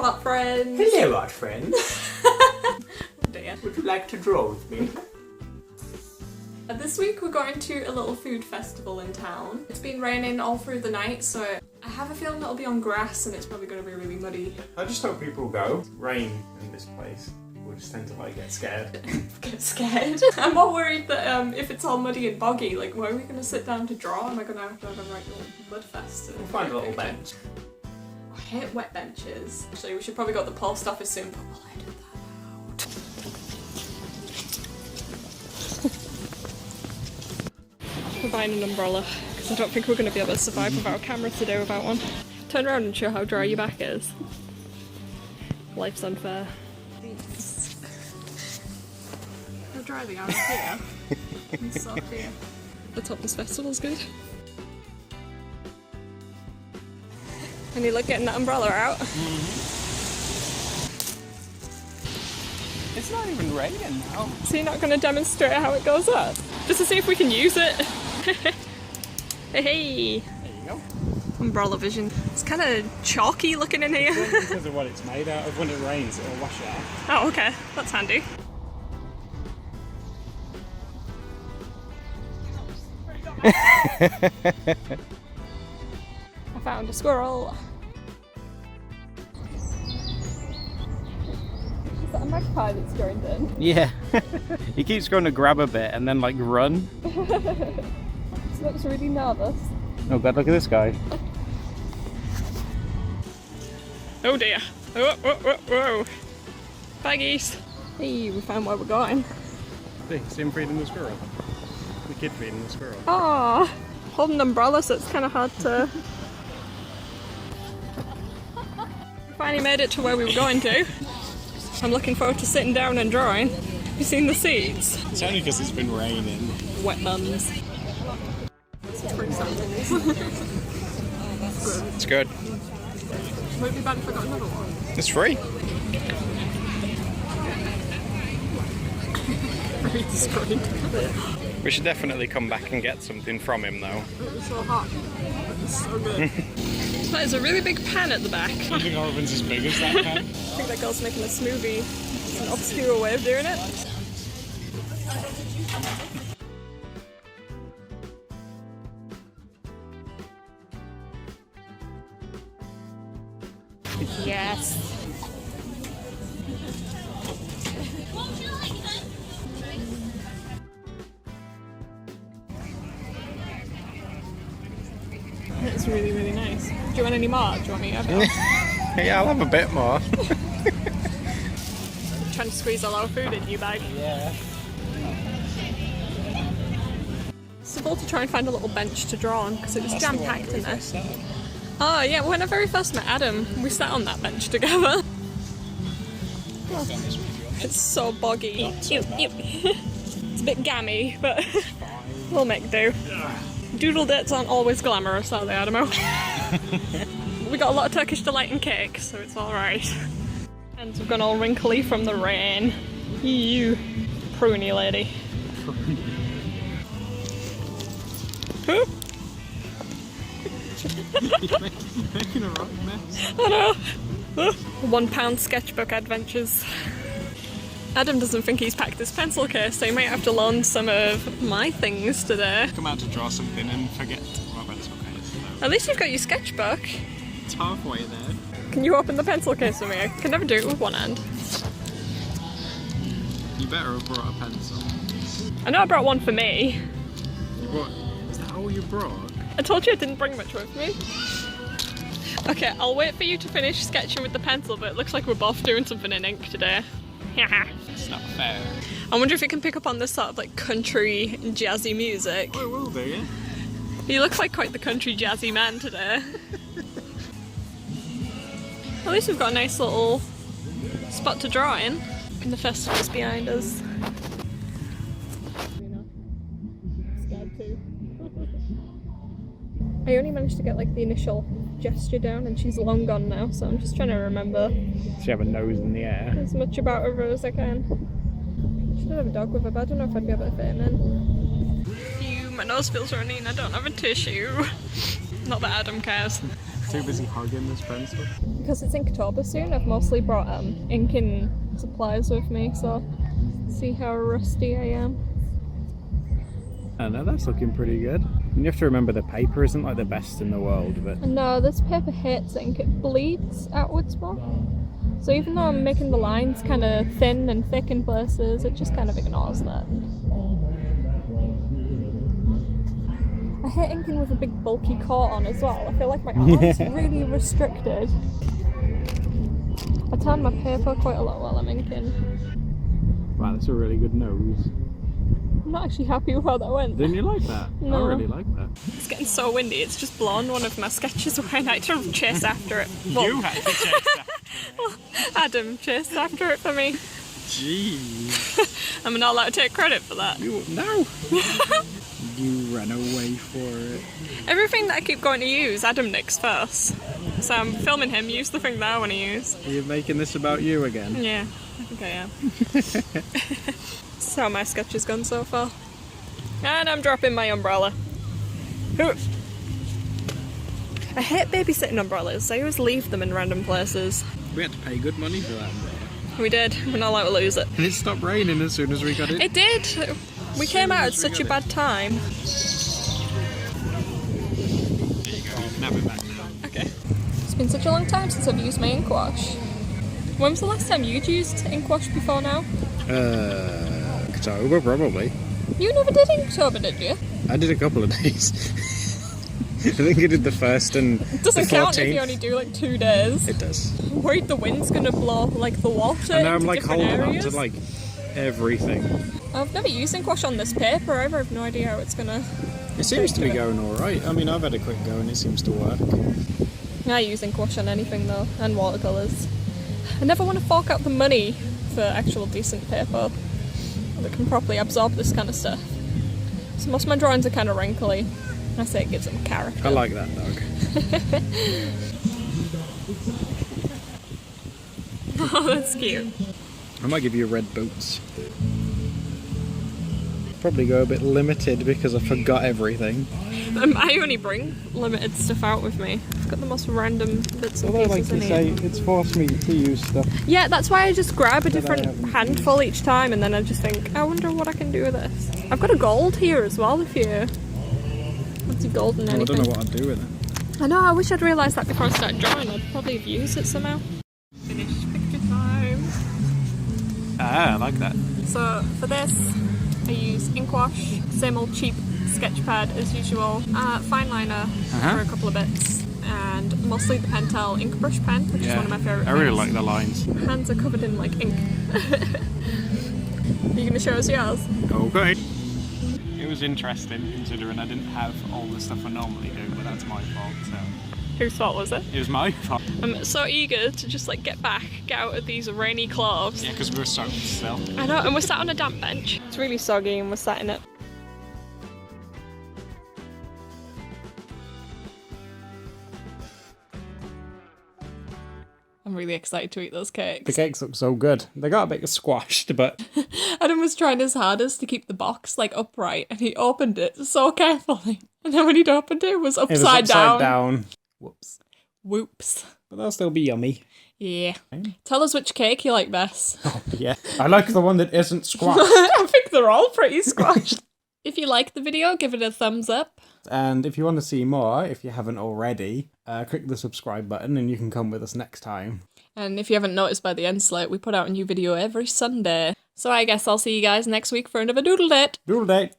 art friends! Hello, art friends! Oh dear. Would you like to draw with me? This week we're going to a little food festival in town. It's been raining all through the night, so I have a feeling it'll be on grass and it's probably going to be really muddy. I just hope people go. Rain in this place. People just tend to like get scared. Get scared? I'm more worried that if it's all muddy and boggy, like where are we going to sit down to draw? Am I going to have a right little mud fest? We'll find a little bench. I hate wet benches. Actually, we should probably go to the post office soon, but we'll edit that out. We're buying an umbrella because I don't think we're going to be able to survive without a camera today without one. Turn around and show how dry your back is. Life's unfair. How dry they are here. It's so clear. Let's hope this festival's good. And you like getting that umbrella out? It's not even raining now. So you're not going to demonstrate how it goes up? Just to see if we can use it. Hey! There you go. Umbrella vision. It's kind of chalky looking in here. Because of what it's made out of. When it rains, it'll wash it out. Oh, okay. That's handy. I found a squirrel. Is that a magpie that's joined in? Yeah. He keeps going to grab a bit and then like run. He looks really nervous. Oh god, look at this guy. Oh dear. Whoa, whoa, whoa, whoa. Bye geese. Hey, we found where we're going. See him feeding the squirrel. The kid feeding the squirrel. Ah, holding an umbrella, so it's kind of hard to. We finally made it to where we were going to. I'm looking forward to sitting down and drawing. Have you seen the seats? It's only because it's been raining. Wet mums. It's good. Would it be bad if I got another one? It's free. Read the screen. We should definitely come back and get something from him though. It was so hot. It's so good. There's a really big pan at the back. Do you think Orvin's as big as that pen? I think that girl's making a smoothie. It's an obscure way of doing it. Yes. It's really, really nice. Do you want any more? Do you want me to have it? Yeah, I'll have a bit more. Trying to squeeze all our food in you bag. Yeah. It's difficult to try and find a little bench to draw on because it was jam-packed in there. Oh yeah, when I very first met Adam, we sat on that bench together. Oh, it's so boggy. It's a bit gammy, but we'll make do. Doodle dates aren't always glamorous, are they, Adamo? We got a lot of Turkish delight and cake, so it's alright. And we've gone all wrinkly from the rain. You pruny lady. Who? You're making a right mess. I know. £1 sketchbook adventures. Adam doesn't think he's packed his pencil case, so he might have to loan some of my things today. Come out to draw something and forget my pencil case. So. At least you've got your sketchbook. It's halfway there. Can you open the pencil case for me? I can never do it with one hand. You better have brought a pencil. I know I brought one for me. You brought... Is that all you brought? I told you I didn't bring much with me. Okay, I'll wait for you to finish sketching with the pencil, but it looks like we're both doing something in ink today. It's not fair. I wonder if you can pick up on this sort of like country jazzy music. Oh, it will do, yeah. You look like quite the country jazzy man today. At least we've got a nice little spot to draw in. And the festival's behind us. Scared too. I only managed to get like the initial gesture down and she's long gone now, so I'm just trying to remember. She have a nose in the air. As much about her as I can. Should have a dog with her, but I don't know if I'd be able to fit him in. My nose feels runny and I don't have a tissue. Not that Adam cares. too busy hugging this pencil. Because it's Inktober soon, I've mostly brought inking supplies with me, so see how rusty I am. I know, that's looking pretty good. And you have to remember the paper isn't like the best in the world, but... No, this paper hates ink, it bleeds outwards more. So even though I'm making the lines kind of thin and thick in places, it just kind of ignores that. I hate inking with a big bulky coat on as well. I feel like my arm's really restricted. I turn my paper quite a lot while I'm inking. Wow, that's a really good nose. I'm not actually happy with how that went. Didn't you like that? No. I really like that. It's getting so windy, it's just blown one of my sketches away and I had to chase after it. Well, You had to chase after it. Adam chased after it for me. Jeez. I'm not allowed to take credit for that. No! You ran away for it. Everything that I keep going to use, Adam nicks first. So I'm filming him use the thing that I want to use. Are you making this about you again? Yeah, I think I am. That's how my sketch has gone so far. And I'm dropping my umbrella. I hate babysitting umbrellas. I always leave them in random places. We had to pay good money for that umbrella. We did. We're not allowed to lose it. And it stopped raining as soon as we got it. It did. We came out at such a bad time. There you go. Nab it back now. Okay. It's been such a long time since I've used my ink wash. When was the last time you'd used ink wash before now? October, probably. You never did Inktober, did you? I did a couple of days. I think I did the first and It doesn't the 14th. count if you only do like 2 days. It does. I'm worried the wind's gonna blow like the water And now I'm into like different holding areas. on to like everything. I've never used ink wash on this paper either. I have no idea how it's gonna... It seems to be going alright. I mean, I've had a quick go and it seems to work. I use ink wash on anything though, and watercolours. I never want to fork out the money for actual decent paper that can properly absorb this kind of stuff. So most of my drawings are kind of wrinkly. I say it gives them character. I like that dog. Oh, that's cute. I might give you red boots. Probably go a bit limited because I forgot everything. I only bring limited stuff out with me. I've got the most random bits and Although, like pieces you in say, here. it's forced me to use stuff. Yeah, that's why I just grab a different haven't handful each time and then I just think, I wonder what I can do with this. I've got a gold here as well if you fancy gold and I anything. don't know what I'd do with it. I know, I wish I'd realised that before I started drawing. I'd probably have used it somehow. Finished picture time. Ah, I like that. So for this, I use ink wash, same old cheap sketch pad as usual, fine liner for a couple of bits, and mostly the Pentel ink brush pen, which is one of my favourite I really like the lines. My hands are covered in like ink. Are you going to show us yours? Okay. It was interesting considering I didn't have all the stuff I normally do, but that's my fault, so... Whose fault was it? It was my fault. I'm so eager to just like get out of these rainy clothes. Yeah, because we were soaked still. I know, and we're sat on a damp bench. It's really soggy and we're sat in it. I'm really excited to eat those cakes. The cakes look so good. They got a bit squashed, but... Adam was trying his hardest to keep the box like upright and he opened it so carefully. And then when he'd opened it, it was upside down. Whoops. Whoops. But they'll still be yummy. Yeah. Tell us which cake you like best. Yeah. I like the one that isn't squashed. I think they're all pretty squashed. If you like the video, give it a thumbs up. And if you want to see more, if you haven't already, click the subscribe button and you can come with us next time. And if you haven't noticed by the end slate, we put out a new video every Sunday. So I guess I'll see you guys next week for another Doodle Date. Doodle Date!